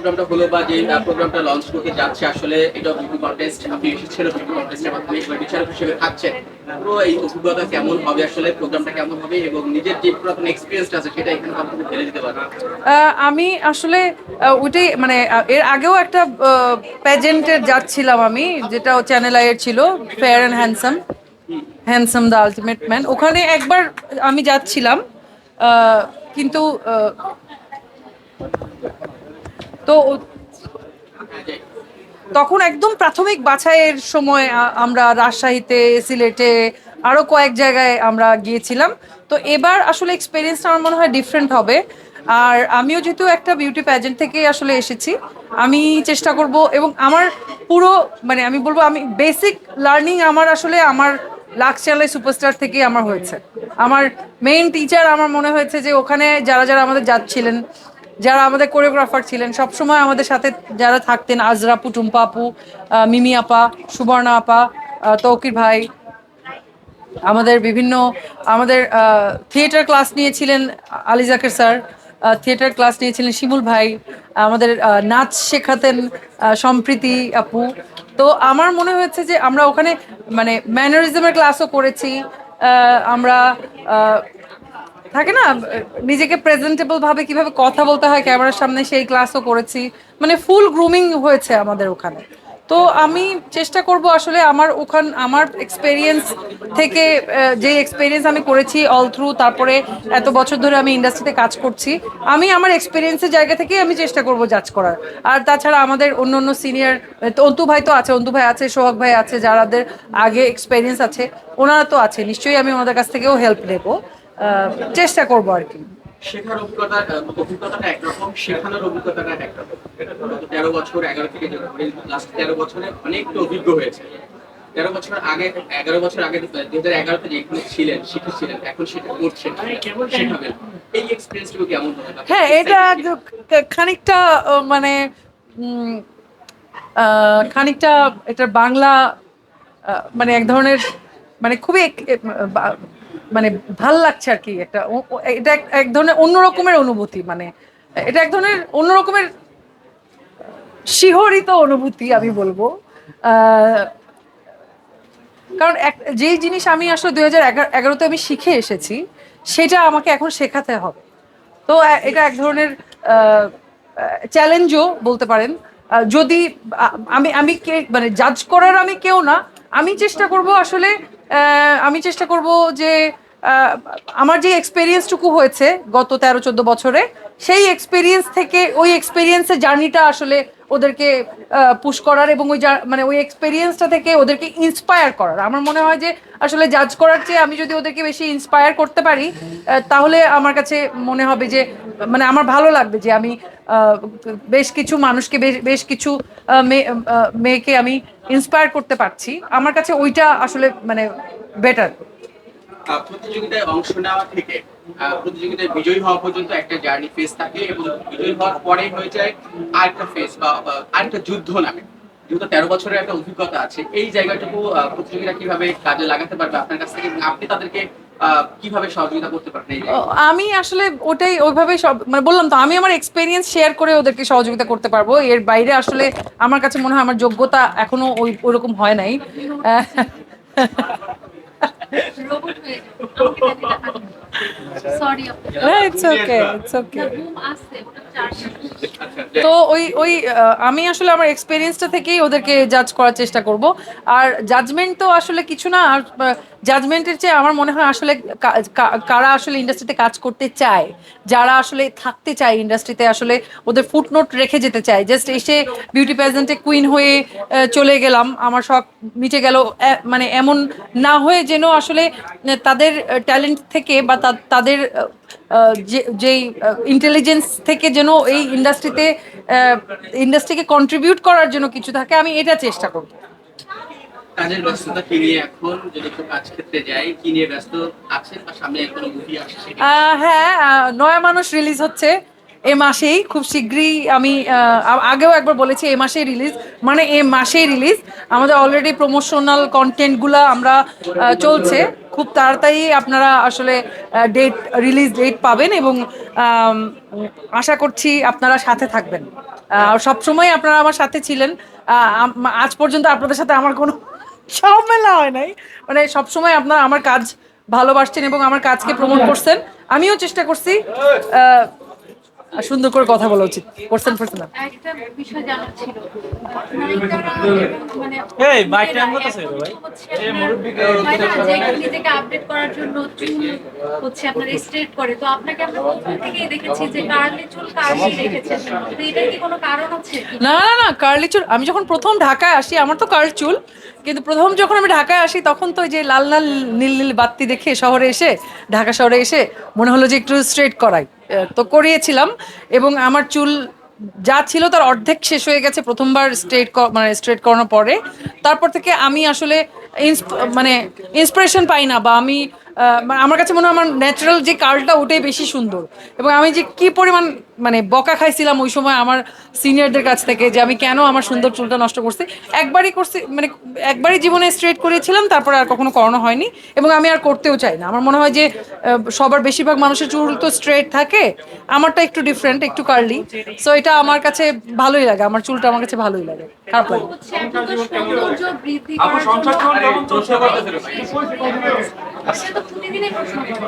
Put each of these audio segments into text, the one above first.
প্রোগ্রামটা হলো বা যে প্রোগ্রামটা লঞ্চ করতে যাচ্ছে আসলে এটা বিউটি কন্টেস্ট, আপনি এসেছিলেন বিউটি কন্টেস্টের মাধ্যমে এবার বিচারক হিসেবে থাকছেন। পুরো এই অভিজ্ঞতা কেমন হবে আসলে, প্রোগ্রামটা কেমন হবে এবং নিজের যে পুরাতন এক্সপিরিয়েন্সটা আছে সেটা এখানে কতটুকু ফেলে দিতে পারবেন? আমি আসলে ওইটাই মানে এর আগেও একটা প্যাজেন্টে যাচ্ছিলাম আমি, যেটা চ্যানেল আইয়ের ছিল, fair and handsome, handsome the ultimate man. ওখানে একবার আমি যাচ্ছিলাম, কিন্তু তো তখন একদম প্রাথমিক বাছাইয়ের সময় আমরা রাজশাহীতে, সিলেটে, আরো কয়েক জায়গায় আমরা গিয়েছিলাম। তো এবার আসলে এক্সপিরিয়েন্সটা আমার মনে হয় ডিফারেন্ট হবে। আর আমিও যেহেতু একটা বিউটি প্যাজেন্ট থেকে আসলে এসেছি, আমি চেষ্টা করব, এবং আমার পুরো মানে আমি বলবো আমি বেসিক লার্নিং আমার আসলে আমার লাক্স চ্যানেল সুপারস্টার থেকে আমার হয়েছে। আমার মেইন টিচার আমার মনে হয়েছে যে ওখানে যারা যারা আমাদের যাচ্ছিলেন, যারা আমাদের কোরিওগ্রাফার ছিলেন, সবসময় আমাদের সাথে যারা থাকতেন, আজরা আপু, টুম্পা আপু, মিমি আপা, সুবর্ণা আপা, তৌকির ভাই, আমাদের বিভিন্ন আমাদের থিয়েটার ক্লাস নিয়েছিলেন Ali Zaker sir, theatre class নিয়েছিলেন শিমুল ভাই, আমাদের নাচ শেখাতেন সম্প্রীতি আপু। তো আমার মনে হয়েছে যে আমরা ওখানে মানে ম্যানারিজমের ক্লাসও করেছি। আমরা থাকে না, নিজেকে প্রেজেন্টেবল ভাবে কিভাবে কথা বলতে হয় ক্যামেরার সামনে, সেই ক্লাসও করেছি। মানে ফুল গ্রুমিং হয়েছে আমাদের ওখানে। তো আমি চেষ্টা করব আসলে আমার এক্সপেরিয়েন্স থেকে, যে এক্সপেরিয়েন্স আমি করেছি অল থ্রু, তারপরে এত বছর ধরে আমি ইন্ডাস্ট্রিতে কাজ করছি, আমি আমার এক্সপেরিয়েন্সের জায়গা থেকে আমি চেষ্টা করব জাজ করার। আর তাছাড়া আমাদের অন্য অন্য সিনিয়র, অন্তু ভাই তো আছে, অন্তু ভাই আছে, সোহাগ ভাই আছে, যারাদের আগে এক্সপেরিয়েন্স আছে, ওনারা তো আছে, নিশ্চয়ই আমি ওনাদের কাছ থেকেও হেল্প নেবো। চেষ্টা করবো আর কি। শেখার অভিজ্ঞতাটা একরকম, শেখানোর অভিজ্ঞতাটা একরকম। গত 13 বছর, 11 থেকে লাস্ট 13 বছরে অনেকটা অভিজ্ঞ হয়েছে। 13 বছর আগে, 11 বছর আগে 2011-তে যেখানে ছিলেন, শিখেছিলেন, এখন সেটা করছেন, শেখাবেন, এই এক্সপিরিয়েন্সটুকু কেমন হবে? হ্যাঁ, এটা খানিকটা মানে উম, খানিকটা এটার বাংলা মানে এক ধরনের, মানে খুবই মানে ভাল লাগছে আর কি। একটা এটা এক ধরনের অন্যরকমের অনুভূতি, মানে এটা এক ধরনের অন্যরকমের শিহরিত অনুভূতি আমি বলবো। আহ, কারণ যেই জিনিস আমি আসলে 2011-তে আমি শিখে এসেছি, সেটা আমাকে এখন শেখাতে হবে। তো এটা এক ধরনের চ্যালেঞ্জও বলতে পারেন। যদি আমি আমি কে মানে জাজ করার আমি কেউ না, আমি চেষ্টা করব আসলে, আমি চেষ্টা করব যে আহ, আমার যে এক্সপেরিয়েন্সটুকু হয়েছে গত 13-14 বছরে, সেই এক্সপেরিয়েন্স থেকে ওই এক্সপেরিয়েন্সের জার্নিটা আসলে ওদেরকে পুশ করার, এবং মানে ওই এক্সপেরিয়েন্সটা থেকে ওদেরকে ইন্সপায়ার করার। আমার মনে হয় যে আসলে জাজ করার চেয়ে আমি যদি ওদেরকে বেশি ইন্সপায়ার করতে পারি, তাহলে আমার কাছে মনে হবে যে মানে আমার ভালো লাগবে যে আমি আহ, বেশ কিছু মানুষকে, বেশ কিছু মেয়েকে আমি ইন্সপায়ার করতে পারছি। আমার কাছে ওইটা আসলে মানে বেটার। প্রতিযোগিতায় অংশ নেওয়া থেকে প্রতিযোগিতায় বিজয়ী হওয়া পর্যন্ত একটা জার্নি ফেজ থাকে এবং বিজয়ী হওয়ার পরে হয়ে যায় আরেকটা ফেজ বা আরেকটা যুদ্ধ নামে। যেহেতু 13 বছরের একটা অভিজ্ঞতা আছে, এই জায়গাটুকু প্রতিযোগিতা কিভাবে কাজে লাগাতে পারবে আপনার কাছ থেকে, এবং আপনি তাদেরকে কিভাবে সহযোগিতা করতে পারবেন এই জায়গায়? আমি আসলে ওইটাই ওইভাবে সব মানে বললাম তো, আমি আমার এক্সপেরিয়েন্স শেয়ার করে ওদেরকে সহযোগিতা করতে পারবো। এর বাইরে আসলে আমার কাছে মনে হয় আমার যোগ্যতা এখনো ওইরকম হয় নাই। আহ, ইটস ওকে, ইটস ওকে। তো ওই ওই আমি আসলে আমার এক্সপেরিয়েন্সটা থেকেই ওদেরকে জাজ করার চেষ্টা করব। আর জাজমেন্ট তো আসলে কিছু না, আর জাজমেন্টের চেয়ে আমার মনে হয় আসলে কারা আসলে ইন্ডাস্ট্রিতে কাজ করতে চায়, যারা আসলে থাকতে চায় ইন্ডাস্ট্রিতে, আসলে ওদের ফুটনোট রেখে যেতে চায়, জাস্ট এসে বিউটি প্যাজেন্টে কুইন হয়ে চলে গেলাম, আমার শখ মিটে গেল, মানে এমন না হয়ে যেন আসলে তাদের ট্যালেন্ট থেকে বা তাদের যেই ইন্টেলিজেন্স থেকে যেন এই ইন্ডাস্ট্রিকে কন্ট্রিবিউট করার জন্য কিছু থাকে, আমি এটা চেষ্টা করব। কাজের ব্যস্ততা কি নিয়ে এখন, যদি একটু কাজ ক্ষেত্রে যাই, কি নিয়ে ব্যস্ত আছেন বা সামনে কোনো মুভি আসছে? হ্যাঁ, নয়া মানুষ রিলিজ হচ্ছে, এ মাসেই খুব শীঘ্রই আমি আগেও একবার বলেছি এ মাসেই রিলিজ, মানে এ মাসেই রিলিজ। আমাদের অলরেডি প্রমোশনাল কন্টেন্টগুলো আমরা চলছে, খুব তাড়াতাড়ি আপনারা আসলে ডেট, রিলিজ ডেট পাবেন এবং আম, আশা করছি আপনারা সাথে থাকবেন। সবসময় আপনারা আমার সাথে ছিলেন। আজ পর্যন্ত আপনাদের সাথে আমার কোনো ঝামেলা হয় নাই, মানে সবসময় আপনারা আমার কাজ ভালোবাসছেন এবং আমার কাজকে প্রমোট করছেন। আমিও চেষ্টা করছি সুন্দর করে কথা বলা উচিত, করছেন না। একটা বিষয় জানার ছিল, নায়িকারা মানে এই মাইক টাইম করতেছে ভাই। এই মুরব্বি হয় না যে একটু নিজেকে আপডেট করার জন্য চুল হচ্ছে আপনার স্ট্রেট করে, তো আপনাকে আমরা প্রথম থেকেই দেখেছি যে কার্লি চুল কার্লি রেখেছেন, তো এটার কি কোনো কারণ আছে? না না না, কার্লি চুল আমি যখন প্রথম ঢাকায় আসি আমার তো কার্ল চুল, কিন্তু প্রথম যখন আমি ঢাকায় আসি তখন তো ওই যে লাল লাল নীল নীল বাতি দেখে শহরে এসে, ঢাকা শহরে এসে মনে হলো যে একটু স্ট্রেট করাই, তো করিয়েছিলাম। এবং আমার চুল যা ছিল তার অর্ধেক শেষ হয়ে গেছে প্রথমবার মানে স্ট্রেট করানোর পরে। তারপর থেকে আমি আসলে মানে ইন্সপিরেশন পাই না, বা আমি আমার কাছে মনে হয় আমার ন্যাচারাল যে কার্লটা ওটাই বেশি সুন্দর। এবং আমি যে কি পরিমাণ মানে বকা খাইছিলাম ওই সময় আমার সিনিয়রদের কাছ থেকে যে আমি কেন আমার সুন্দর চুলটা নষ্ট করছি। একবারই করছি, মানে একবারই জীবনে স্ট্রেট করিয়েছিলাম, তারপরে আর কখনো করানো হয়নি এবং আমি আর করতেও চাই না। আমার মনে হয় যে সবার বেশিরভাগ মানুষের চুল তো স্ট্রেট থাকে, আমারটা একটু ডিফারেন্ট, একটু কার্লি। সো এটা আমার কাছে ভালোই লাগে, আমার চুলটা আমার কাছে ভালোই লাগে, খারাপ লাগে না। হচ্ছে এখন তো সৌন্দর্য বৃদ্ধি করার জন্য সেটা তো প্রতিদিনই প্রশ্ন করে।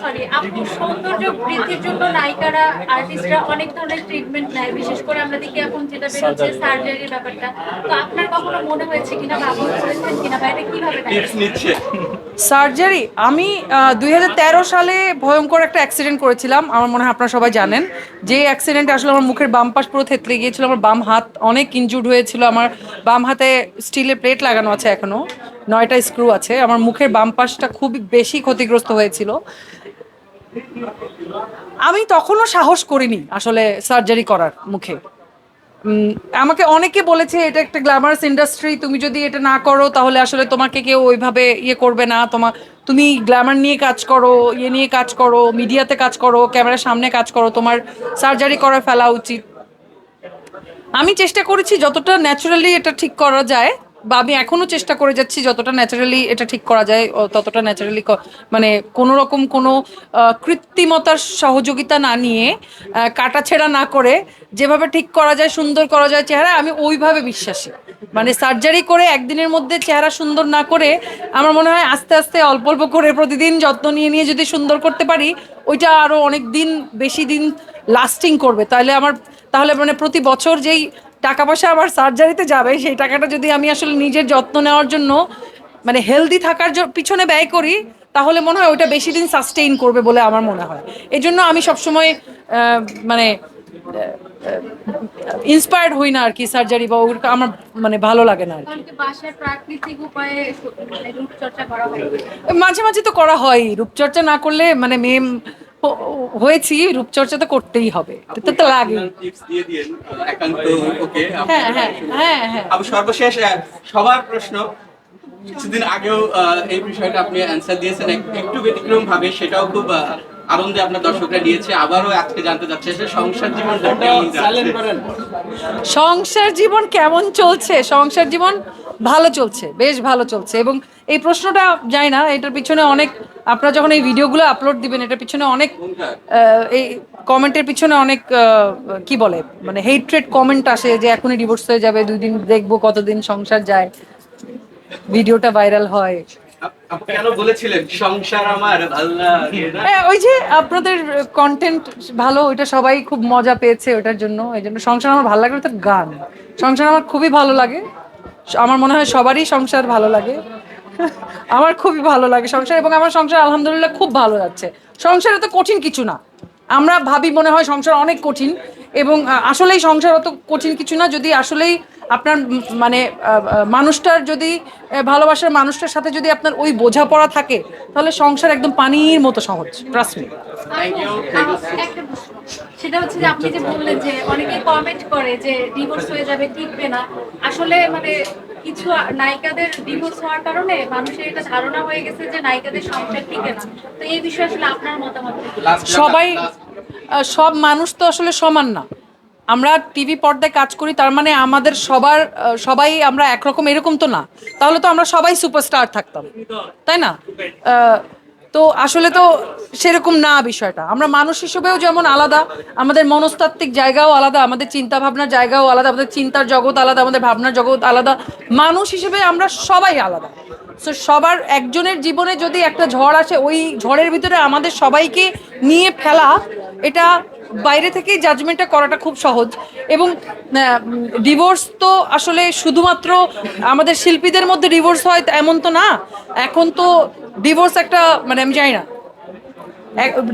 সরি, আপু, সৌন্দর্য বৃদ্ধির জন্য নায়িকারা, আর্টিস্টরা অনেক ধরনের ট্রিটমেন্ট নেয়, বিশেষ করে আমরা দেখি এখন যেটা বেরোচ্ছে সার্জারির ব্যাপারটা। তো আপনার কখনো মনে হয়েছে কিনা বা আপনি করেছেন কিনা, বা এটা কিভাবে টিপস নিচ্ছে? সার্জারি আমি 2013 সালে ভয়ঙ্কর একটা অ্যাক্সিডেন্ট করেছিলাম, আমার মনে হয় আপনারা সবাই জানেন। যে অ্যাক্সিডেন্টে আসলে আমার মুখের বাম পাশ পুরো থেতলে গিয়েছিল, আমার বাম হাত অনেক ইনজুর্ড হয়েছিল, আমার বাম হাতে স্টিলের প্লেট লাগানো আছে, এখনো 9টা স্ক্রু আছে, আমার মুখের বাম পাশটা খুব বেশি ক্ষতিগ্রস্ত হয়েছিল। আমি তখনও সাহস করিনি আসলে সার্জারি করার মুখে। আমাকে অনেকে বলেছে এটা একটা গ্ল্যামারাস ইন্ডাস্ট্রি, তুমি যদি এটা না করো তাহলে আসলে তোমাকে কেউ ওইভাবে ইয়ে করবে না, তুমি গ্ল্যামার নিয়ে কাজ করো, ইয়ে নিয়ে কাজ করো, মিডিয়াতে কাজ করো, ক্যামেরার সামনে কাজ করো, তোমার সার্জারি করে ফেলা উচিত। আমি চেষ্টা করেছি যতটা ন্যাচারালি এটা ঠিক করা যায়, বা আমি এখনো চেষ্টা করে যাচ্ছি যতটা ন্যাচারালি এটা ঠিক করা যায় ততটা ন্যাচারালি, মানে কোনো রকম কোনো কৃত্রিমতার সহযোগিতা না নিয়ে, কাটাছেঁড়া না করে যেভাবে ঠিক করা যায়, সুন্দর করা যায় চেহারা, আমি ওইভাবে বিশ্বাসী। মানে সার্জারি করে একদিনের মধ্যে চেহারা সুন্দর না করে আমার মনে হয় আস্তে আস্তে অল্প অল্প করে প্রতিদিন যত্ন নিয়ে নিয়ে যদি সুন্দর করতে পারি, ওইটা আরও অনেক দিন, বেশি দিন লাস্টিং করবে। তাহলে মানে প্রতি বছর যেই টাকা পয়সা আমার সার্জারিতে যাবে, সেই টাকাটা যদি আমি আসলে নিজের যত্ন নেওয়ার জন্য, মানে হেলদি থাকার পিছনে ব্যয় করি, তাহলে মনে হয় ওটা বেশি দিন সাস্টেইন করবে বলে আমার মনে হয়। এই জন্য আমি সবসময় মানে ইন্সপায়ার্ড হই না আর কি সার্জারি, বা ওটা আমার মানে ভালো লাগে না আর কি। অনেকে বাসায় প্রাকৃতিক উপায়ে মানে রূপচর্চা করা হয়। মাঝে মাঝে তো করা হয়, রূপচর্চা না করলে মানে মেয়ে হয়েছি, রূপচর্চা তো করতেই হবে, এটা তো লাগে। টিপস দিয়ে দিয়েন একান্ত। ওকে, হ্যাঁ হ্যাঁ হ্যাঁ হ্যাঁ। আবার সর্বশেষ সবার প্রশ্ন, কিছুদিন আগেও এই বিষয়টা আপনি অ্যান্সার দিয়েছেন একটু ব্যতিক্রম ভাবে, সেটাও খুব আনন্দে আপনার দর্শকরা নিয়েছে। আবারও আজকে জানতে চাচ্ছে যে সংসার জীবন কেমন যাচ্ছে? সংসার জীবন কেমন চলছে? সংসার জীবন ভালো চলছে, বেশ ভালো চলছে। এবং এই প্রশ্নটা জানি না, এটার পিছনে অনেক, আপনারা যখন এই ভিডিওগুলো আপলোড দিবেন এটার পিছনে অনেক এই কমেন্টের পিছনে অনেক কি বলে মানে হেট্রেড কমেন্ট আসে যে এখনই ডিভোর্স হয়ে যাবে, 2 দিন দেখবো কতদিন সংসার যায়, ভিডিওটা ভাইরাল হয়। আপনি কেন বলেছিলেন সংসার আমার ভালো লাগে না? হ্যাঁ, ওই যে আপনাদের কন্টেন্ট ভালো, ওইটা সবাই খুব মজা পেয়েছে ওইটার জন্য, এই জন্য সংসার আমার ভালো লাগে। ওটার গান, সংসার আমার খুবই ভালো লাগে, আমার মনে হয় সবারই সংসার ভালো লাগে। আমার খুবই ভালো লাগে সংসার, এবং আমার সংসার আলহামদুলিল্লাহ খুব ভালো যাচ্ছে। সংসার এত কঠিন কিছু না, আমরা ভাবি মনে হয় সংসার অনেক কঠিন, এবং আসলেই সংসার অত কঠিন কিছু না। যদি আসলেই আপনার মানে মানুষটার যদি ভালোবাসার মানুষটার সাথে যদি আপনার ওই বোঝাপড়া থাকে, তাহলে সংসার একদম পানির মতো সহজ, ট্রাস্ট মি। Thank you. একটা প্রশ্ন, সেটা হচ্ছে যে আপনি যে বললেন যে অনেকে কমেন্ট করে যে ডিভোর্স হয়ে যাবে, টিকবে না, আসলে মানে কিছু নায়িকাদের ডিভোর্স হওয়ার কারণে মানুষের এটা ধারণা হয়ে গেছে যে নায়িকাদের সংসার টিকে না। তো এই বিষয়ে আসলে আপনার মতামত কি? সবাই সব মানুষ তো আসলে সমান না। আমরা টিভি পর্দায় কাজ করি, তার মানে আমাদের সবাই আমরা একরকম, এরকম তো না। তাহলে তো আমরা সবাই সুপারস্টার থাকতাম, তাই না? আহ, তো আসলে তো সেরকম না বিষয়টা। আমরা মানুষ হিসেবেও যেমন আলাদা, আমাদের মনস্তাত্ত্বিক জায়গাও আলাদা, আমাদের চিন্তা ভাবনার জায়গাও আলাদা, আমাদের চিন্তার জগৎ আলাদা, আমাদের ভাবনার জগৎ আলাদা। মানুষ হিসেবে আমরা সবাই আলাদা। সো সবার একজনের জীবনে যদি একটা ঝড় আসে, ওই ঝড়ের ভিতরে আমাদের সবাইকে নিয়ে ফেলা, এটা বাইরে থেকেই জাজমেন্টটা করাটা খুব সহজ। এবং ডিভোর্স তো আসলে শুধুমাত্র আমাদের শিল্পীদের মধ্যে ডিভোর্স হয় এমন তো না। এখন তো ডিভোর্স একটা, মানে আমি জানি না,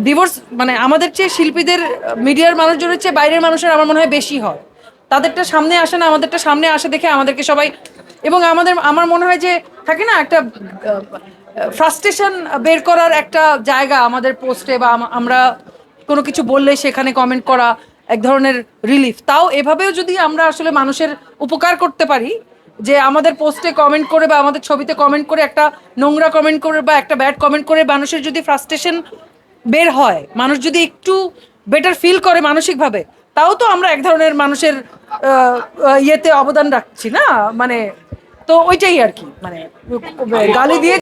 ডিভোর্স মানে আমাদের চেয়ে শিল্পীদের, মিডিয়ার মানুষজনের চেয়ে বাইরের মানুষের আমার মনে হয় বেশি হয়। তাদেরটা সামনে আসে না, আমাদেরটা সামনে আসে দেখে আমাদেরকে সবাই, এবং আমার মনে হয় যে থাকে না একটা ফ্রাস্ট্রেশন বের করার একটা জায়গা আমাদের পোস্টে, বা আমরা কোনো কিছু বললে সেখানে কমেন্ট করা এক ধরনের রিলিফ। তাও এভাবেও যদি আমরা আসলে মানুষের উপকার করতে পারি, যে আমাদের পোস্টে কমেন্ট করে বা আমাদের ছবিতে কমেন্ট করে, একটা নোংরা কমেন্ট করে বা একটা ব্যাড কমেন্ট করে মানুষের যদি ফ্রাস্ট্রেশন বের হয়, মানুষ যদি একটু বেটার ফিল করে মানসিকভাবে, তাও তো আমরা এক ধরনের মানুষের ইয়েতে অবদান রাখছি না, মানে। তো ওইটাই আর কি, মানে গালি দিয়ে